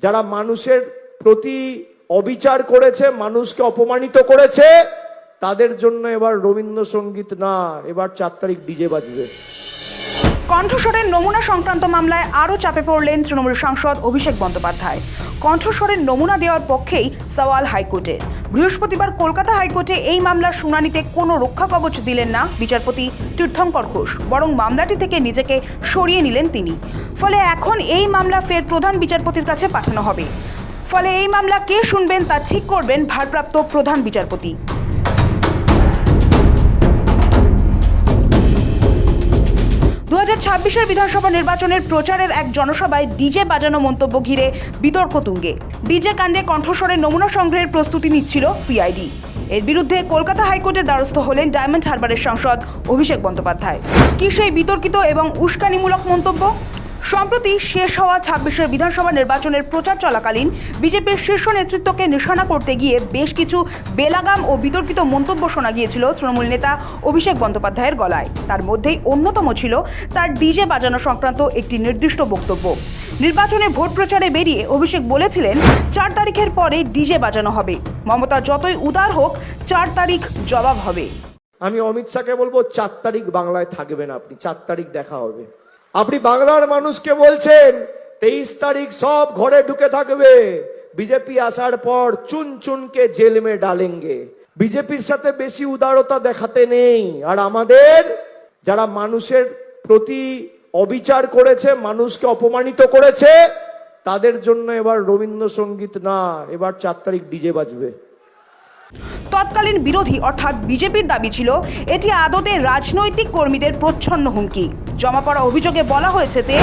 যারা মানুষের প্রতি অবিচার করেছে, মানুষকে অপমানিত করেছে, তাদের জন্য এবার রবীন্দ্রসঙ্গীত না, এবার 4 তারিখ ডিজে বাজবে। কণ্ঠস্বরের নমুনা সংক্রান্ত মামলায় আরও চাপে পড়লেন তৃণমূল সাংসদ অভিষেক বন্দ্যোপাধ্যায়। কণ্ঠস্বরের নমুনা দেওয়ার পক্ষেই সওয়াল হাইকোর্টের। বৃহস্পতিবার কলকাতা হাইকোর্টে এই মামলার শুনানিতে কোনো রক্ষা কবচ দিলেন না বিচারপতি তীর্থঙ্কর ঘোষ, বরং মামলাটি থেকে নিজেকে সরিয়ে নিলেন তিনি। ফলে এখন এই মামলা ফের প্রধান বিচারপতির কাছে পাঠানো হবে। ফলে এই মামলা কে শুনবেন তা ঠিক করবেন ভারপ্রাপ্ত প্রধান বিচারপতি। 2026 বিধানসভা নির্বাচনের প্রচারের এক জনসভায় ডিজে বাজানো মন্তব্য ঘিরে বিতর্ক তুঙ্গে। ডিজে কাণ্ডে কণ্ঠস্বরের নমুনা সংগ্রহের প্রস্তুতি নিচ্ছিল সিআইডি। এর বিরুদ্ধে কলকাতা হাইকোর্টের দ্বারস্থ হলেন ডায়মন্ড হারবারের সাংসদ অভিষেক বন্দ্যোপাধ্যায়। কি সেই বিতর্কিত এবং উস্কানিমূলক মন্তব্য? সম্প্রতি শেষ হওয়া 26 বিধানসভা নির্বাচনের প্রচার চলাকালীন বিজেপির শীর্ষ নেতৃত্বকে নিশানা করতে গিয়ে বেশ কিছু বেলাগাম ও বিতর্কিত মন্তব্য শোনা গিয়েছিল তৃণমূল নেতা অভিষেক বন্দ্যোপাধ্যায়ের গলায়। তার মধ্যেই অন্যতম ছিল তার ডিজে বাজানো সংক্রান্ত একটি নির্দিষ্ট বক্তব্য। নির্বাচনে ভোট প্রচারে বেরিয়ে অভিষেক বলেছিলেন 4 তারিখের পরে ডিজে বাজানো হবে, মমতা যতই উদার হোক 4 তারিখ জবাব হবে। আমি অমিত শাহকে বলবো 4 তারিখ বাংলায় থাকবেন আপনি, 4 তারিখ দেখা হবে। আপনি বাংলার মানুষকে বলছেন 23 তারিখ সব ঘরে ঢুকে থাকবে, বিজেপি আসার পর চুন চুনকে জেল মে ডালেঙ্গে। বিজেপির সাথে বেশি উদারতা দেখাতে নেই। আর আমাদের যারা মানুষের প্রতি অবিচার করেছে, মানুষকে অপমানিত করেছে, তাদের জন্য এবার রবীন্দ্রসঙ্গীত না, এবার 4 তারিখ ডিজে বাজবে। তৎকালীন বিরোধী অর্থাৎ বিজেপির দাবি ছিল এটি আদতে রাজনৈতিক কর্মীদের প্রচ্ছন্ন হুমকি। জমা পড়া অভিযোগে বলা হয়েছে যে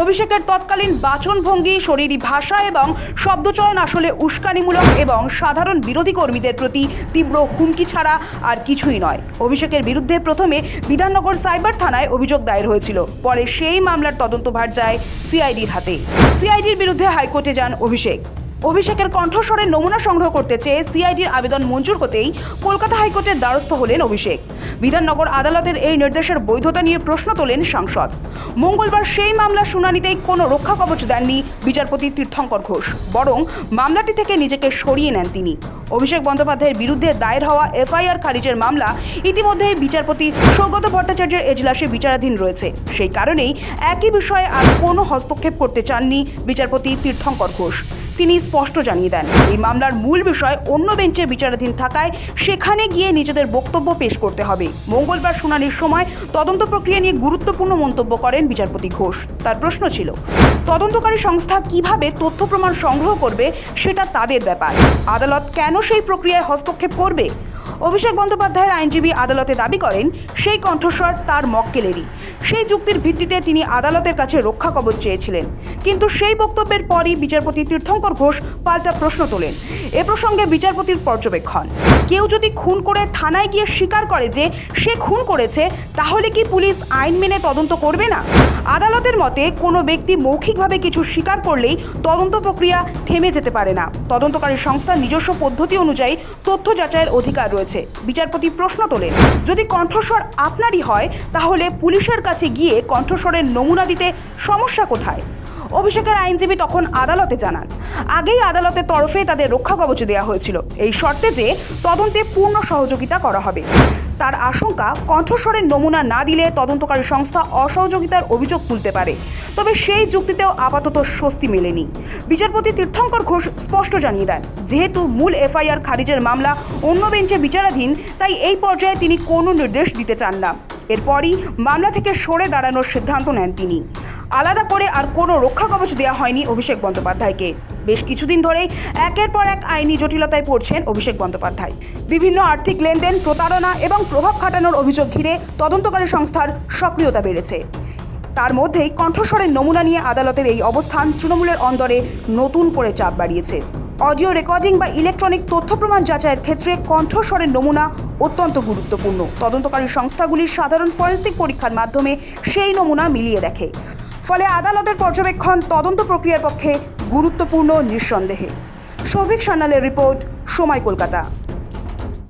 অভিষেকের তৎকালীন বাচনভঙ্গি, শরীরী ভাষা এবং শব্দচয়ন আসলে উস্কানিমূলক এবং সাধারণ বিরোধী কর্মীদের প্রতি তীব্র হুমকি ছাড়া আর কিছুই নয়। অভিষেকের বিরুদ্ধে প্রথমে বিধাননগর সাইবার থানায় অভিযোগ দায়ের হয়েছিল, পরে সেই মামলার তদন্তভার যায় সিআইডির হাতে। সিআইডির বিরুদ্ধে হাইকোর্টে যান অভিষেকের কণ্ঠস্বরের নমুনা সংগ্রহ করতে চেয়ে সিআইডির আবেদন মঞ্জুর হতেই কলকাতা হাইকোর্টের দ্বারস্থ হলেন অভিষেক। বিধাননগর আদালতের এই নির্দেশের বৈধতা নিয়ে প্রশ্ন তোলেন সাংসদ। মঙ্গলবার সেই মামলার শুনানিতেই কোনো রক্ষা কবচ দেননি বিচারপতি তীর্থঙ্কর ঘোষ, বরং মামলাটি থেকে নিজেকে সরিয়ে নেন তিনি। অভিষেক বন্দ্যোপাধ্যায়ের বিরুদ্ধে দায়ের হওয়া এফআইআর খারিজের মামলা ইতিমধ্যেই বিচারপতি সৌগত ভট্টাচার্যের এজলাসে বিচারাধীন রয়েছে। সেই কারণেই একই বিষয়ে আর কোনো হস্তক্ষেপ করতে চাননি বিচারপতি তীর্থঙ্কর ঘোষ। তিনি স্পষ্ট জানিয়ে দেন, এই মামলার মূল বিষয় অন্য বেঞ্চে বিচারাধীন থাকায় সেখানে গিয়ে নিজেদের বক্তব্য পেশ করতে হবে। মঙ্গলবার শুনানির সময় তদন্ত প্রক্রিয়া নিয়ে গুরুত্বপূর্ণ মন্তব্য করেন বিচারপতি ঘোষ। তার প্রশ্ন ছিল, তদন্তকারী সংস্থা কিভাবে তথ্য প্রমাণ সংগ্রহ করবে সেটা তাদের ব্যাপার, আদালত কেন সেই প্রক্রিয়ায় হস্তক্ষেপ করবে? অভিষেক বন্দ্যোপাধ্যায়ের আইনজীবী আদালতে দাবি করেন সেই কণ্ঠস্বর তার মক্কেলেরই। সেই যুক্তির ভিত্তিতে তিনি আদালতের কাছে রক্ষা কবচ চেয়েছিলেন। কিন্তু সেই বক্তব্যের পরই বিচারপতি তীর্থঙ্কর ঘোষ পাল্টা প্রশ্ন তোলেন। এ প্রসঙ্গে বিচারপতির পর্যবেক্ষণ, কেউ যদি খুন করে থানায় গিয়ে স্বীকার করে যে সে খুন করেছে, তাহলে কি পুলিশ আইন মেনে তদন্ত করবে না? আদালতের মতে কোনো ব্যক্তি মৌখিকভাবে কিছু স্বীকার করলেই তদন্ত প্রক্রিয়া থেমে যেতে পারে না। তদন্তকারী সংস্থার নিজস্ব পদ্ধতি অনুযায়ী তথ্য যাচাইয়ের অধিকার রয়েছে। বিচারপতি প্রশ্ন তোলেন, যদি কণ্ঠস্বর আপনারই হয় তাহলে পুলিশের কাছে গিয়ে কণ্ঠস্বরের নমুনা দিতে সমস্যা কোথায়? অভিষেকের আইনজীবী তখন আদালতে জানান, আগেই আদালতের তরফে তাদের রক্ষা কবচ দেওয়া হয়েছিল, এই শর্তে যে তদন্তে পূর্ণ সহযোগিতা করা হবে। তার আশঙ্কা, কণ্ঠস্বরের নমুনা না দিলে তদন্তকারী সংস্থা অসহযোগিতার অভিযোগ তুলতে পারে। তবে সেই যুক্তিতেও আপাতত স্বস্তি মেলেনি। বিচারপতি তীর্থঙ্কর ঘোষ স্পষ্ট জানিয়ে দেন, যেহেতু মূল এফআইআর খারিজের মামলা অন্য বেঞ্চে বিচারাধীন, তাই এই পর্যায়ে তিনি কোনো নির্দেশ দিতে চান না। এরপরই মামলা থেকে সরে দাঁড়ানোর সিদ্ধান্ত নেন তিনি। আলাদা করে আর কোনো রক্ষা কবচ দেওয়া হয়নি অভিষেক বন্দ্যোপাধ্যায়কে। বেশ কিছুদিন ধরেই একের পর এক আইনি জটিলতায় পড়ছেন অভিষেক বন্দ্যোপাধ্যায়। বিভিন্ন আর্থিক লেনদেন, প্রতারণা এবং প্রভাব খাটানোর অভিযোগ ঘিরে তদন্তকারী সংস্থার সক্রিয়তা বেড়েছে। তার মধ্যেই কণ্ঠস্বরের নমুনা নিয়ে আদালতের এই অবস্থান তৃণমূলের অন্দরে নতুন করে চাপ বাড়িয়েছে। অডিও রেকর্ডিং বা ইলেকট্রনিক তথ্য প্রমাণ যাচাইয়ের ক্ষেত্রে কণ্ঠস্বরের নমুনা অত্যন্ত গুরুত্বপূর্ণ। তদন্তকারী সংস্থাগুলির সাধারণ ফরেন্সিক পরীক্ষার মাধ্যমে সেই নমুনা মিলিয়ে দেখে। ফলে আদালতের পর্যবেক্ষণ তদন্ত প্রক্রিয়ার পক্ষে গুরুত্বপূর্ণ নিঃসন্দেহে। শৌভিক সান্যালের রিপোর্ট, সময়, কলকাতা।